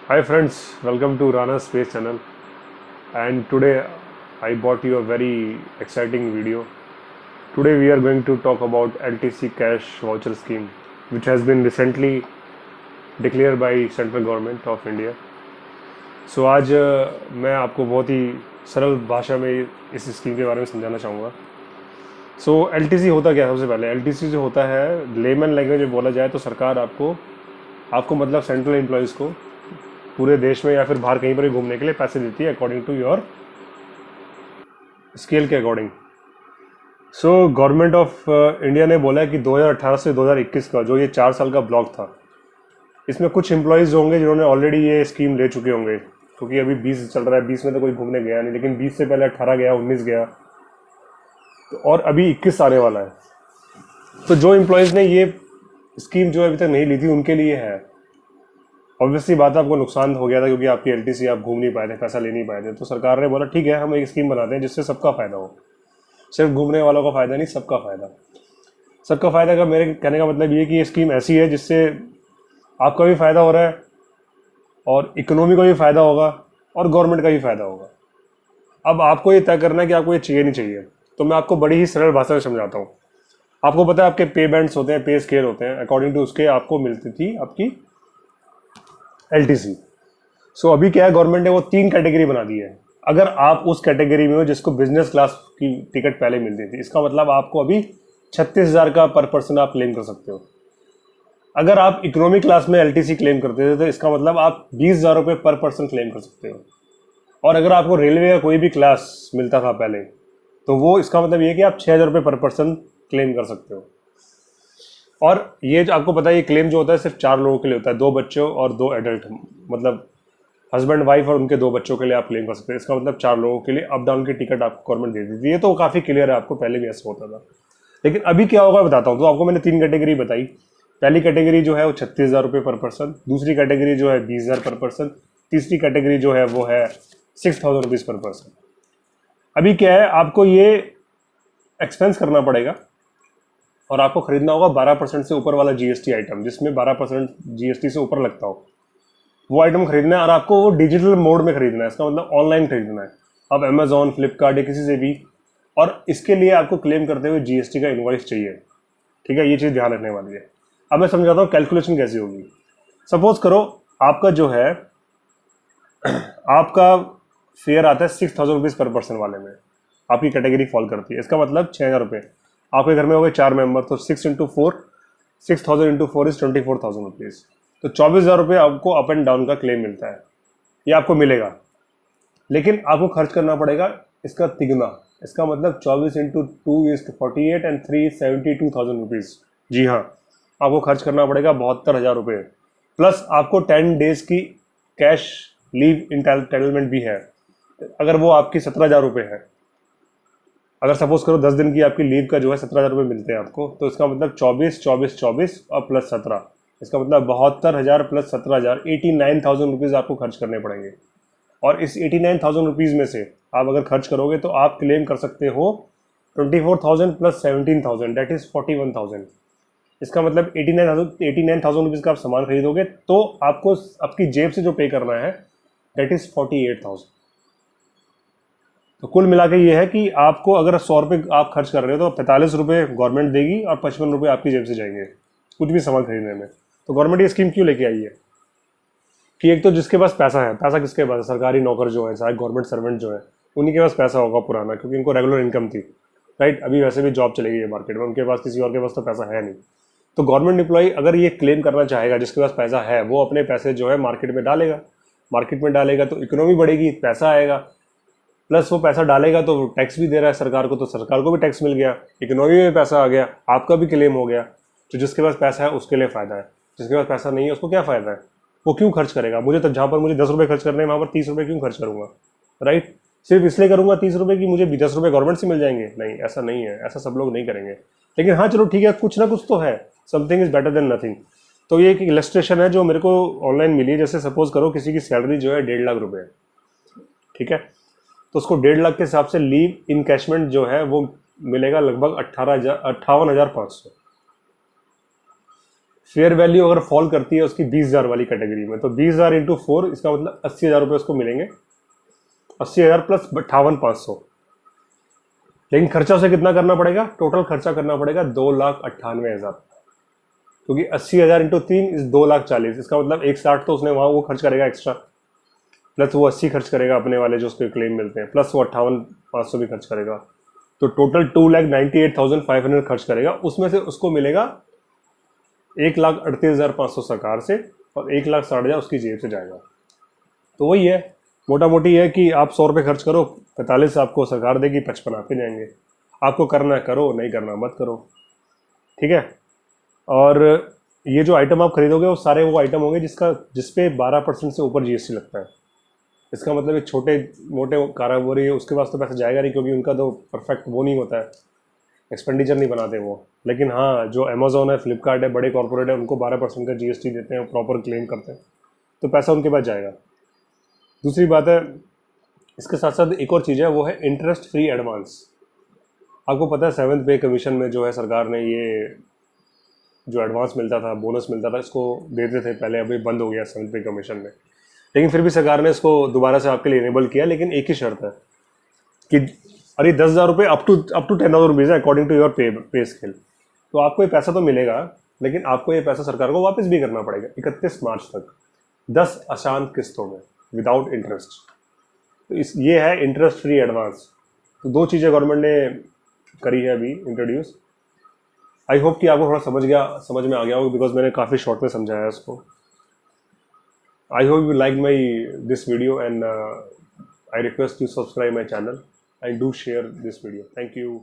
Hi friends, welcome to Rana Space Channel. And today I brought you a very exciting video. Today we are going to talk about LTC cash voucher scheme, which has been recently declared by Central Government of India. So आज मैं आपको बहुत ही सरल भाषा में इस scheme के बारे में समझाना चाहूँगा. सो LTC होता क्या है? सबसे पहले LTC जो होता है, लेमन लैंग्वेज में बोला जाए तो सरकार आपको आपको मतलब सेंट्रल एम्प्लॉयज़ को पूरे देश में या फिर बाहर कहीं पर भी घूमने के लिए पैसे देती है अकॉर्डिंग टू योर स्केल के according. So government of India ने बोला है कि 2018 से 2021 का जो ये 4 साल का ब्लॉक था, इसमें कुछ एम्प्लॉयज़ होंगे जिन्होंने ऑलरेडी ये स्कीम ले चुके होंगे, क्योंकि अभी 20 चल रहा है. 20 में तो कोई घूमने गया नहीं, लेकिन 20 से पहले 18 गया, 19 गया, तो और अभी 21 आने वाला है. तो जो एम्प्लॉयज़ ने ये स्कीम जो अभी तक नहीं ली थी उनके लिए है. ऑब्वियसली बात है, आपको नुकसान हो गया था क्योंकि आपकी LTC आप घूम नहीं पाए थे, पैसा ले नहीं पाए थे. तो सरकार ने बोला ठीक है, हम एक स्कीम बनाते हैं जिससे सबका फ़ायदा हो. सिर्फ घूमने वालों का फ़ायदा नहीं, सबका फ़ायदा. सबका फ़ायदा का मेरे कहने का मतलब ये कि ये स्कीम ऐसी है जिससे आपका भी फ़ायदा हो रहा है और इकोनॉमी का भी फ़ायदा होगा और गवर्नमेंट का भी फ़ायदा होगा. अब आपको ये तय करना है कि आपको ये चाहिए नहीं चाहिए. तो मैं आपको बड़ी ही सरल भाषा में समझाता हूँ. आपको पता है आपके पे बैंड्स होते हैं, पे स्केल होते हैं, अकॉर्डिंग टू उसके आपको मिलती थी आपकी LTC. सो अभी क्या है, गवर्नमेंट ने वो 3 कैटेगरी बना दी है. अगर आप उस कैटेगरी में हो जिसको बिजनेस क्लास की टिकट पहले मिलती थी, इसका मतलब आपको अभी 36,000 का पर पर्सन आप क्लेम कर सकते हो. अगर आप इकोनॉमी क्लास में LTC क्लेम करते थे तो इसका मतलब आप 20,000 रुपये पर पर्सन क्लेम कर सकते हो. और अगर आपको रेलवे का कोई भी क्लास मिलता था पहले, तो वो इसका मतलब ये है कि आप 6,000 रुपये पर पर्सन क्लेम कर सकते हो. और ये जो आपको पता है, ये क्लेम जो होता है सिर्फ 4 लोगों के लिए होता है, 2 बच्चों और 2 एडल्ट, मतलब हस्बैंड वाइफ और उनके 2 बच्चों के लिए आप क्लेम कर सकते हैं. इसका मतलब 4 लोगों के लिए अप डाउन की टिकट आपको गवर्नमेंट दे देती है. ये तो काफ़ी क्लियर है, आपको पहले भी ऐसा होता था. लेकिन अभी क्या होगा बताता हूँ. तो आपको मैंने 3 कैटेगरी बताई. पहली कैटेगरी जो है वो 36,000 रुपये पर पर्सन, दूसरी कैटेगरी जो है 20,000 पर पर्सन, तीसरी कैटेगरी जो है वो है 6,000 रुपीज़ पर पर्सन. अभी क्या है, आपको ये एक्सपेंस करना पड़ेगा और आपको खरीदना होगा 12% से ऊपर वाला GST आइटम, जिसमें 12% GST से ऊपर लगता हो, वो आइटम खरीदना है. और आपको वो डिजिटल मोड में खरीदना है. इसका मतलब ऑनलाइन खरीदना है. आप अमेजोन, फ्लिपकार्ट या किसी से भी. और इसके लिए आपको क्लेम करते हुए GST का इनवॉइस चाहिए. ठीक है, ये चीज़ ध्यान रखने वाली है. अब मैं समझाता हूँ कैलकुलेशन कैसी होगी. सपोज करो आपका जो है आपका फेयर आता है 6,000 रुपीज़ पर पर्सन वाले में, आपकी कैटेगरी फॉल करती है. इसका मतलब 6,000 रुपये. आपके घर में हो गए 4 मेंबर, तो 6,000 इंटू 4 इज 24,000 रुपीज़. तो 24,000 रुपये आपको अप एंड डाउन का क्लेम मिलता है. ये आपको मिलेगा, लेकिन आपको खर्च करना पड़ेगा इसका तिगुना. इसका मतलब 24 into 2 is 48 and 3 is 72,000 rupees. जी हाँ, आपको खर्च करना पड़ेगा 72,000 रुपये. प्लस आपको 10 डेज की कैश लीव इंटाइटलमेंट भी है, अगर वो आपकी 17,000 रुपये है. अगर सपोज करो 10 दिन की आपकी लीव का जो है 17,000 रुपये मिलते हैं आपको, तो इसका मतलब 24 और प्लस 17, इसका मतलब 72,000 प्लस 17,000, 89,000 रुपीज़ आपको खर्च करने पड़ेंगे. और इस 89,000 रुपीज़ में से आप अगर खर्च करोगे तो आप क्लेम कर सकते हो 24,000 प्लस 17,000, दैट इज़ 41,000. इसका मतलब 89,000 रुपीज़ का आप सामान खरीदोगे तो आपको आपकी जेब से जो पे करना है दैट इज़ 48,000. तो कुल मिला के ये है कि आपको अगर 100 रुपये आप खर्च कर रहे हो तो 45 रुपये गवर्नमेंट देगी और 55 रुपये आपकी जेब से जाएंगे कुछ भी सामान खरीदने में. तो गवर्नमेंट ये स्कीम क्यों लेके आई है कि एक तो जिसके पास पैसा है, पैसा किसके पास है, सरकारी नौकर जो है, चाहे गवर्नमेंट सर्वेंट जो है, उन्हीं के पास पैसा होगा पुराना, क्योंकि इनको रेगुलर इनकम थी. राइट, अभी वैसे भी जॉब चलेगी है मार्केट में, उनके पास किसी और के पास तो पैसा है नहीं. तो गवर्नमेंट एम्प्लॉय अगर ये क्लेम करना चाहेगा, जिसके पास पैसा है वो अपने पैसे जो है मार्केट में डालेगा. मार्केट में डालेगा तो इकोनॉमी बढ़ेगी, पैसा आएगा. प्लस वो पैसा डालेगा तो टैक्स भी दे रहा है सरकार को, तो सरकार को भी टैक्स मिल गया, इकोनॉमी में पैसा आ गया, आपका भी क्लेम हो गया. तो जिसके पास पैसा है उसके लिए फ़ायदा है, जिसके पास पैसा नहीं है उसको क्या फ़ायदा है, वो क्यों खर्च करेगा. मुझे तो जहाँ पर मुझे 10 रुपये खर्च करने हैं वहाँ पर 30 रुपये क्यों खर्च करूँगा. राइट, सिर्फ इसलिए करूँगा 30 रुपये कि मुझे 10 रुपये गवर्नमेंट से मिल जाएंगे. नहीं, ऐसा नहीं है, ऐसा सब लोग नहीं करेंगे. लेकिन हाँ चलो ठीक है, कुछ ना कुछ तो है, something is better than nothing. तो ये एक इलस्ट्रेशन है जो मेरे को ऑनलाइन मिली है. जैसे सपोज करो किसी की सैलरी जो है 1.5 लाख रुपये है, ठीक है, तो उसको 1.5 लाख के हिसाब से लीव इनकैशमेंट जो है वो मिलेगा लगभग 58,500. फेयर वैल्यू अगर फॉल करती है उसकी 20,000 वाली कैटेगरी में, तो 20,000 इंटू 4, इसका मतलब 80,000 रुपये उसको मिलेंगे, 80,000 प्लस 58,500। लेकिन खर्चा उसे कितना करना पड़ेगा, टोटल खर्चा करना पड़ेगा 2,98,000, क्योंकि 80,000 इंटू 3 इस 2,40,000, इसका मतलब 1,60 तो उसने वहाँ वो खर्च करेगा एक्स्ट्रा, प्लस वो 80 खर्च करेगा अपने वाले जो उसके क्लेम मिलते हैं, प्लस वो 58,500 भी खर्च करेगा, तो टोटल 2,98,500 खर्च करेगा। उसमें से उसको मिलेगा 1,38,500 सरकार से और 1,60,000 उसकी जेब से जाएगा। तो वही है, मोटा मोटी है कि आप 100 रुपये खर्च करो, 45 आपको सरकार देगी, 55 आपके जाएंगे। आपको करना है करो, नहीं करना मत करो, ठीक है। और ये जो आइटम आप खरीदोगे वो सारे वो आइटम होंगे जिसपे 12% से ऊपर जीएसटी लगता है। इसका मतलब एक छोटे मोटे कारोबारी है उसके पास तो पैसा जाएगा नहीं, क्योंकि उनका तो परफेक्ट वो नहीं होता है, एक्सपेंडिचर नहीं बनाते वो। लेकिन हाँ, जो अमेजोन है, फ्लिपकार्ट है, बड़े कॉर्पोरेट है, उनको 12% का जीएसटी देते हैं, प्रॉपर क्लेम करते हैं, तो पैसा उनके पास जाएगा। दूसरी बात है, इसके साथ साथ एक और चीज़ है, वो है इंटरेस्ट फ्री एडवांस। आपको पता है 7th पे कमीशन में जो है सरकार ने ये जो एडवांस मिलता था, बोनस मिलता था, इसको देते थे पहले, अभी बंद हो गया 7th पे कमीशन में। लेकिन फिर भी सरकार ने इसको दोबारा से आपके लिए इनेबल किया, लेकिन एक ही शर्त है कि अरे 10,000 रुपये अप टू 10,000 रुपीज़ है according to your pay scale. तो आपको ये पैसा तो मिलेगा, लेकिन आपको ये पैसा सरकार को वापस भी करना पड़ेगा 31 मार्च तक, 10 आसान किस्तों में, विदाउट इंटरेस्ट। तो ये है इंटरेस्ट फ्री एडवांस। तो 2 चीज़ें गवर्नमेंट ने करी है अभी इंट्रोड्यूस। आई होप कि आपको थोड़ा समझ में आ गया होगा, बिकॉज मैंने काफ़ी शॉर्ट में समझाया इसको। I hope you like my this video, and I request you subscribe my channel and do share this video. Thank you.